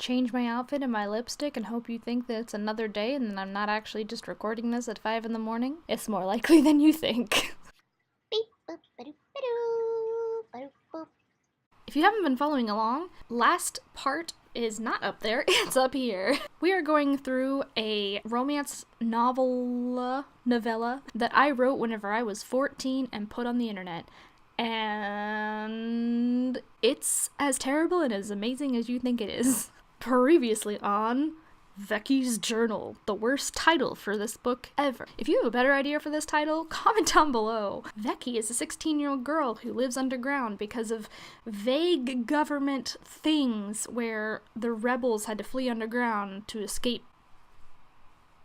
change my outfit and my lipstick and hope you think that it's another day and that I'm not actually just recording this at 5 in the morning? It's more likely than you think. Beep, boop, ba-doop, ba-doop, ba-doop, boop. If you haven't been following along, last part is not up there, it's up here. We are going through a romance novella that I wrote whenever I was 14 and put on the internet. And it's as terrible and as amazing as you think it is. Previously on Veky's Journal, the worst title for this book ever. If you have a better idea for this title, comment down below. Veky is a 16-year-old girl who lives underground because of vague government things where the rebels had to flee underground to escape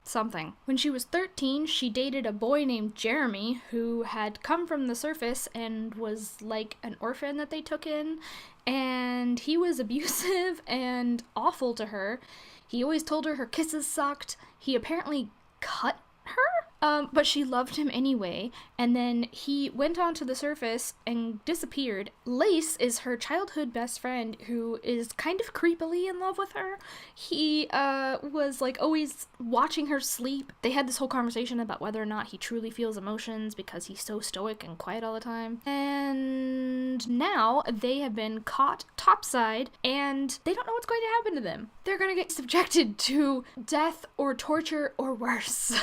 something. When she was 13, she dated a boy named Jeremy who had come from the surface and was like an orphan that they took in, and he was abusive and awful to her. He always told her kisses sucked. He apparently cut her, but she loved him anyway. And then he went onto the surface and disappeared. Lace is her childhood best friend who is kind of creepily in love with her. He was like always watching her sleep. They had this whole conversation about whether or not he truly feels emotions because he's so stoic and quiet all the time. And now they have been caught topside and they don't know what's going to happen to them. They're going to get subjected to death or torture or worse.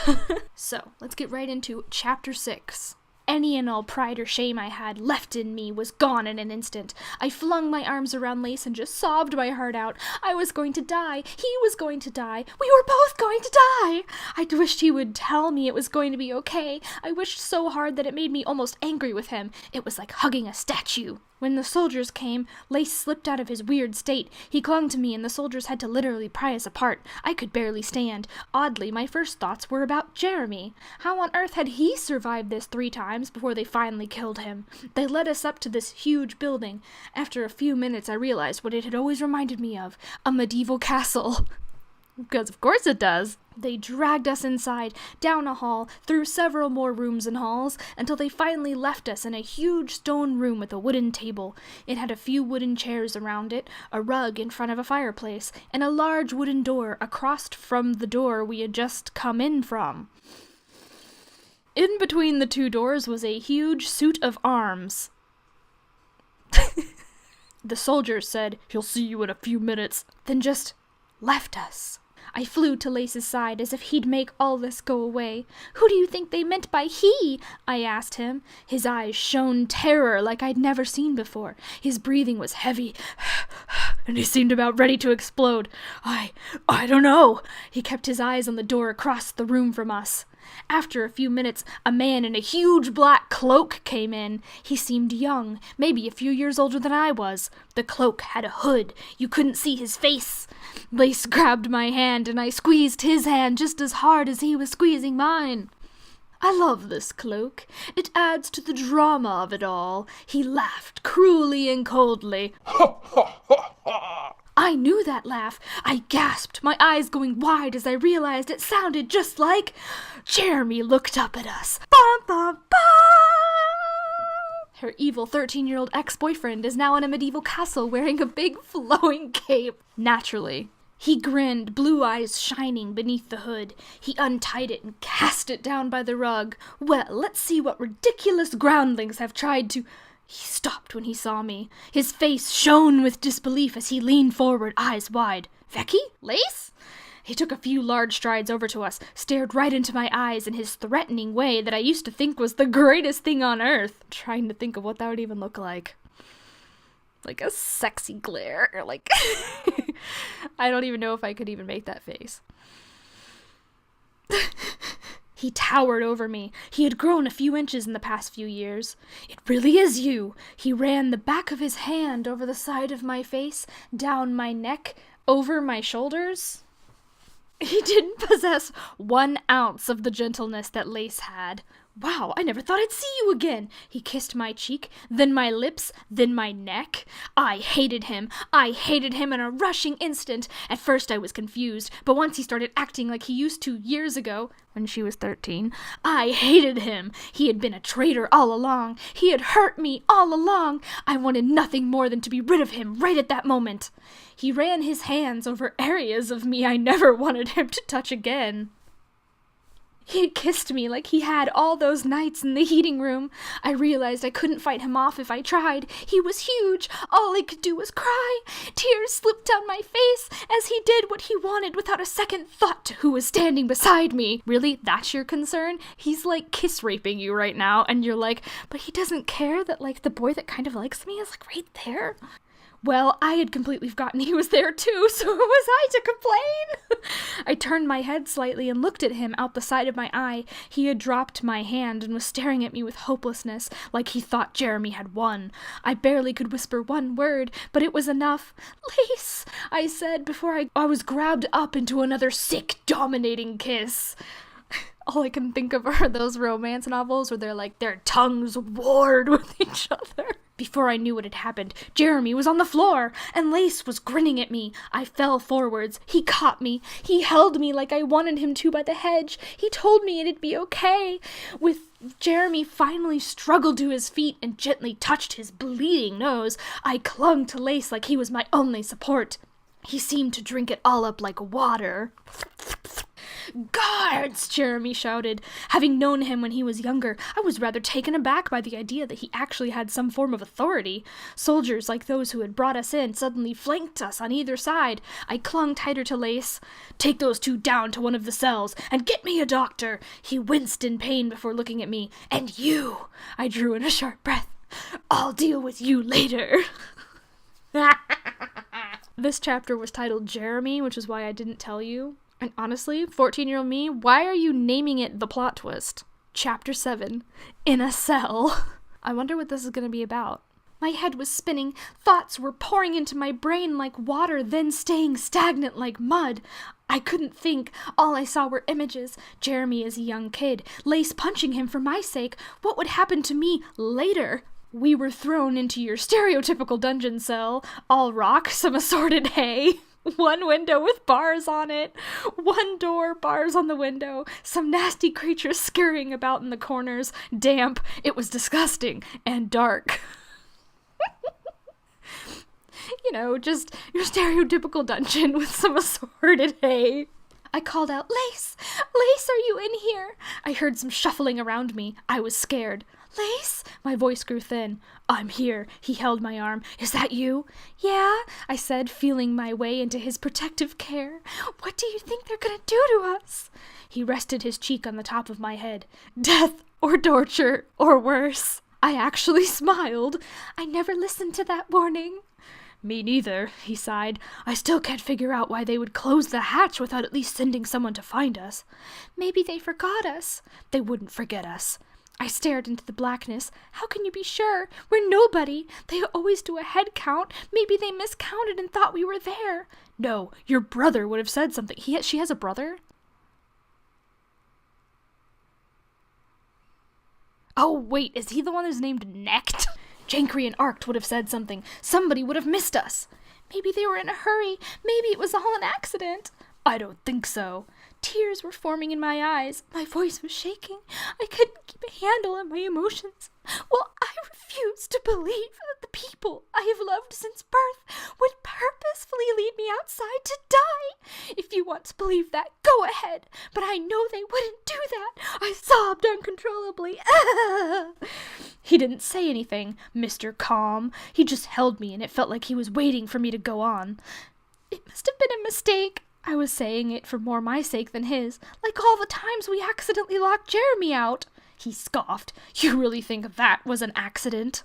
So, let's get right into chapter 6. Any and all pride or shame I had left in me was gone in an instant. I flung my arms around Lace and just sobbed my heart out. I was going to die. He was going to die. We were both going to die. I wished he would tell me it was going to be okay. I wished so hard that it made me almost angry with him. It was like hugging a statue. When the soldiers came, Lace slipped out of his weird state. He clung to me, and the soldiers had to literally pry us apart. I could barely stand. Oddly, my first thoughts were about Jeremy. How on earth had he survived this 3 times before they finally killed him? They led us up to this huge building. After a few minutes, I realized what it had always reminded me of, a medieval castle. Because of course it does. They dragged us inside, down a hall, through several more rooms and halls, until they finally left us in a huge stone room with a wooden table. It had a few wooden chairs around it, a rug in front of a fireplace, and a large wooden door across from the door we had just come in from. In between the 2 doors was a huge suit of arms. The soldiers said, "He'll see you in a few minutes," then just left us. I flew to Lace's side as if he'd make all this go away. "Who do you think they meant by he?" I asked him. His eyes shone terror like I'd never seen before. His breathing was heavy, and he seemed about ready to explode. I don't know." He kept his eyes on the door across the room from us. After a few minutes, a man in a huge black cloak came in. He seemed young, maybe a few years older than I was. The cloak had a hood. You couldn't see his face. Lace grabbed my hand, and I squeezed his hand just as hard as he was squeezing mine. "I love this cloak. It adds to the drama of it all." He laughed cruelly and coldly. I knew that laugh. I gasped, my eyes going wide as I realized it sounded just like... Jeremy looked up at us. Bum, bum, bum! Her evil 13-year-old ex-boyfriend is now in a medieval castle wearing a big flowing cape. Naturally. He grinned, blue eyes shining beneath the hood. He untied it and cast it down by the rug. Well, let's see what ridiculous groundlings have tried to... He stopped when he saw me. His face shone with disbelief as he leaned forward, eyes wide. "Veky? Lace?" He took a few large strides over to us, stared right into my eyes in his threatening way that I used to think was the greatest thing on earth. I'm trying to think of what that would even look like. Like a sexy glare, or like... I don't even know if I could even make that face. He towered over me. He had grown a few inches in the past few years. "It really is you." He ran the back of his hand over the side of my face, down my neck, over my shoulders. He didn't possess 1 ounce of the gentleness that Lace had. Wow, I never thought I'd see you again. He kissed my cheek, then my lips, then my neck. I hated him. I hated him in a rushing instant. At first I was confused, but once he started acting like he used to years ago, when she was 13, I hated him. He had been a traitor all along. He had hurt me all along. I wanted nothing more than to be rid of him right at that moment. He ran his hands over areas of me I never wanted him to touch again. He had kissed me like he had all those nights in the heating room. I realized I couldn't fight him off if I tried. He was huge. All I could do was cry. Tears slipped down my face as he did what he wanted without a second thought to who was standing beside me. Really? That's your concern? He's like kiss raping you right now, and you're like, but he doesn't care that like the boy that kind of likes me is like right there? Well, I had completely forgotten he was there too, so who was I to complain? I turned my head slightly and looked at him out the side of my eye. He had dropped my hand and was staring at me with hopelessness, like he thought Jeremy had won. I barely could whisper one word, but it was enough. "Lace," I said before I was grabbed up into another sick, dominating kiss. All I can think of are those romance novels where they're like, their tongues warred with each other. Before I knew what had happened, Jeremy was on the floor, and Lace was grinning at me. I fell forwards. He caught me. He held me like I wanted him to by the hedge. He told me it'd be okay. With Jeremy finally struggled to his feet and gently touched his bleeding nose, I clung to Lace like he was my only support. He seemed to drink it all up like water. "Guards!" Jeremy shouted. Having known him when he was younger, I was rather taken aback by the idea that he actually had some form of authority. Soldiers like those who had brought us in suddenly flanked us on either side. I clung tighter to Lace. "Take those two down to one of the cells, and get me a doctor." He winced in pain before looking at me. "And you," I drew in a sharp breath, "I'll deal with you later." This chapter was titled Jeremy, which is why I didn't tell you. And honestly, 14-year-old me, why are you naming it The Plot Twist? Chapter 7, In a Cell. I wonder what this is going to be about. My head was spinning. Thoughts were pouring into my brain like water, then staying stagnant like mud. I couldn't think. All I saw were images. Jeremy as a young kid. Lace punching him for my sake. What would happen to me later? We were thrown into your stereotypical dungeon cell. All rock, some assorted hay. One window with bars on it. One door, bars on the window. Some nasty creatures scurrying about in the corners. Damp. It was disgusting. And dark. You know, just your stereotypical dungeon with some assorted hay. I called out, "Lace! Lace, are you in here?" I heard some shuffling around me. I was scared. "Lace?" My voice grew thin. "I'm here." He held my arm. "Is that you?" "Yeah," I said, feeling my way into his protective care. "What do you think they're gonna do to us?" He rested his cheek on the top of my head. "Death, or torture, or worse." I actually smiled. I never listened to that warning. "Me neither," he sighed. "I still can't figure out why they would close the hatch without at least sending someone to find us." "Maybe they forgot us." "They wouldn't forget us." I stared into the blackness. "How can you be sure? We're nobody. They always do a head count. Maybe they miscounted and thought we were there." "No, your brother would have said something." She has a brother? Oh, wait, is he the one who's named Necht? Jankry and Arct would have said something. Somebody would have missed us. Maybe they were in a hurry. Maybe it was all an accident. I don't think so. Tears were forming in my eyes. My voice was shaking. I couldn't keep a handle on my emotions. Well, I refuse to believe that the people I have loved since birth would purposefully lead me outside to die. If you want to believe that, go ahead. But I know they wouldn't do that. I sobbed uncontrollably. He didn't say anything, Mr. Calm. He just held me, and it felt like he was waiting for me to go on. It must have been a mistake. I was saying it for more my sake than his, like all the times we accidentally locked Jeremy out. He scoffed. You really think that was an accident?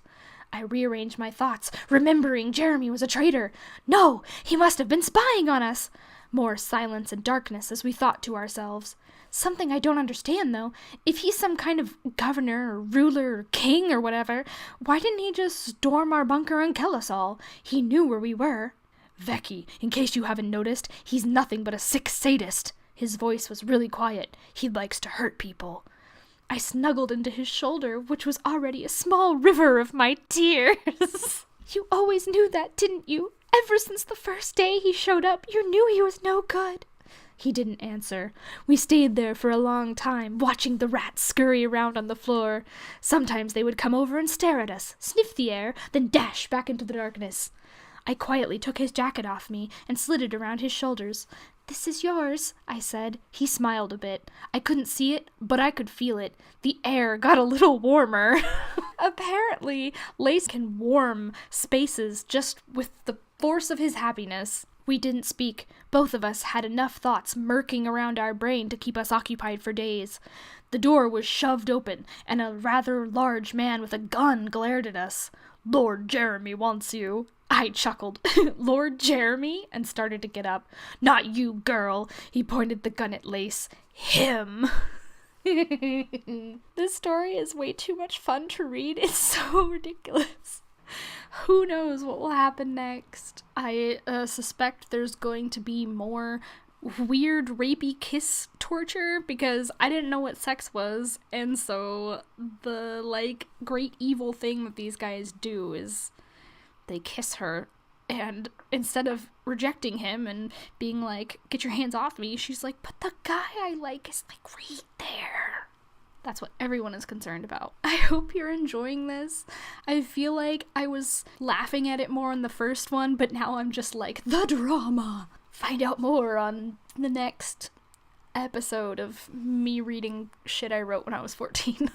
I rearranged my thoughts, remembering Jeremy was a traitor. No, he must have been spying on us. More silence and darkness as we thought to ourselves. Something I don't understand, though. If he's some kind of governor or ruler or king or whatever, why didn't he just storm our bunker and kill us all? He knew where we were. Veky, in case you haven't noticed, he's nothing but a sick sadist. His voice was really quiet. He likes to hurt people. I snuggled into his shoulder, which was already a small river of my tears. You always knew that, didn't you? Ever since the first day he showed up, you knew he was no good. He didn't answer. We stayed there for a long time, watching the rats scurry around on the floor. Sometimes they would come over and stare at us, sniff the air, then dash back into the darkness. I quietly took his jacket off me and slid it around his shoulders. "This is yours," I said. He smiled a bit. I couldn't see it, but I could feel it. The air got a little warmer. Apparently, Lace can warm spaces just with the force of his happiness. We didn't speak. Both of us had enough thoughts murking around our brain to keep us occupied for days. The door was shoved open, and a rather large man with a gun glared at us. "Lord Jeremy wants you." I chuckled. "Lord Jeremy?" and started to get up. "Not you, girl." He pointed the gun at Lace. "Him." This story is way too much fun to read. It's so ridiculous. Who knows what will happen next? I suspect there's going to be more weird rapey kiss torture because I didn't know what sex was, and so the great evil thing that these guys do is they kiss her, and instead of rejecting him and being like, "Get your hands off me," she's like, "But the guy I like is right there." That's what everyone is concerned about. I hope you're enjoying this. I feel like I was laughing at it more in the first one, but now I'm just like, the drama! Find out more on the next episode of me reading shit I wrote when I was 14.